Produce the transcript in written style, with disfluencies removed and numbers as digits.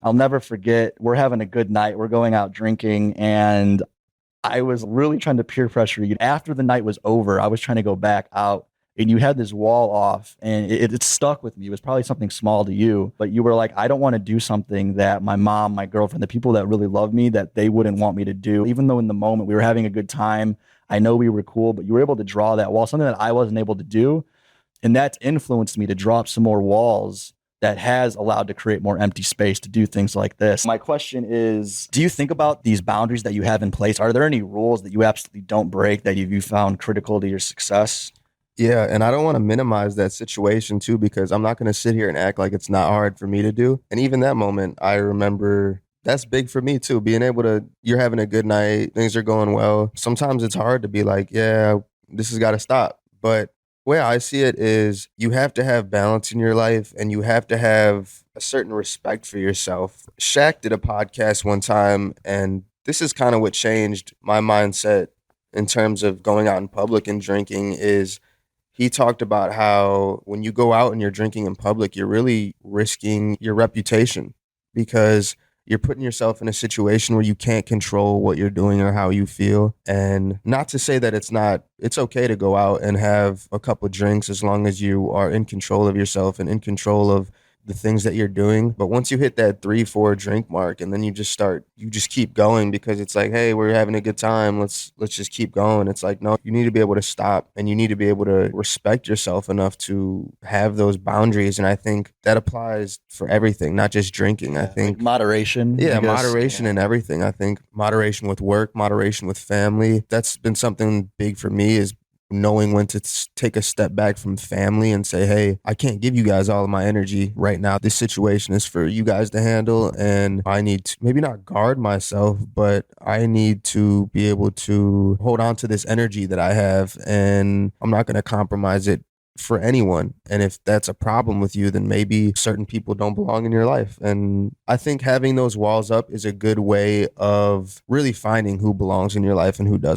I'll never forget, we're having a good night. We're going out drinking, and I was really trying to peer pressure you. After the night was over, I was trying to go back out, and you had this wall off, and it stuck with me. It was probably something small to you, but you were like, I don't want to do something that my mom, my girlfriend, the people that really love me, that they wouldn't want me to do. Even though in the moment we were having a good time, I know we were cool, but you were able to draw that wall, something that I wasn't able to do. And that's influenced me to drop some more walls that has allowed to create more empty space to do things like this. My question is, do you think about these boundaries that you have in place? Are there any rules that you absolutely don't break that you found critical to your success? Yeah, and I don't want to minimize that situation too, because I'm not going to sit here and act like it's not hard for me to do. And even that moment, I remember that's big for me too. Being able to, you're having a good night, things are going well. Sometimes it's hard to be like, yeah, this has got to stop. But the way I see it is you have to have balance in your life and you have to have a certain respect for yourself. Shaq did a podcast one time, and this is kind of what changed my mindset in terms of going out in public and drinking is he talked about how when you go out and you're drinking in public, you're really risking your reputation because you're putting yourself in a situation where you can't control what you're doing or how you feel. And not to say that it's okay to go out and have a couple drinks as long as you are in control of yourself and in control of the things that you're doing. But once you hit that 3, 4 drink mark and then you just keep going because it's like, hey, we're having a good time. Let's just keep going. It's like, no, you need to be able to stop and you need to be able to respect yourself enough to have those boundaries. And I think that applies for everything, not just drinking. I Yeah, like think moderation, I yeah, guess. moderation in everything. I think moderation with work, moderation with family. That's been something big for me is knowing when to take a step back from family and say, hey, I can't give you guys all of my energy right now. This situation is for you guys to handle. And I need to maybe not guard myself, but I need to be able to hold on to this energy that I have. And I'm not going to compromise it for anyone. And if that's a problem with you, then maybe certain people don't belong in your life. And I think having those walls up is a good way of really finding who belongs in your life and who doesn't.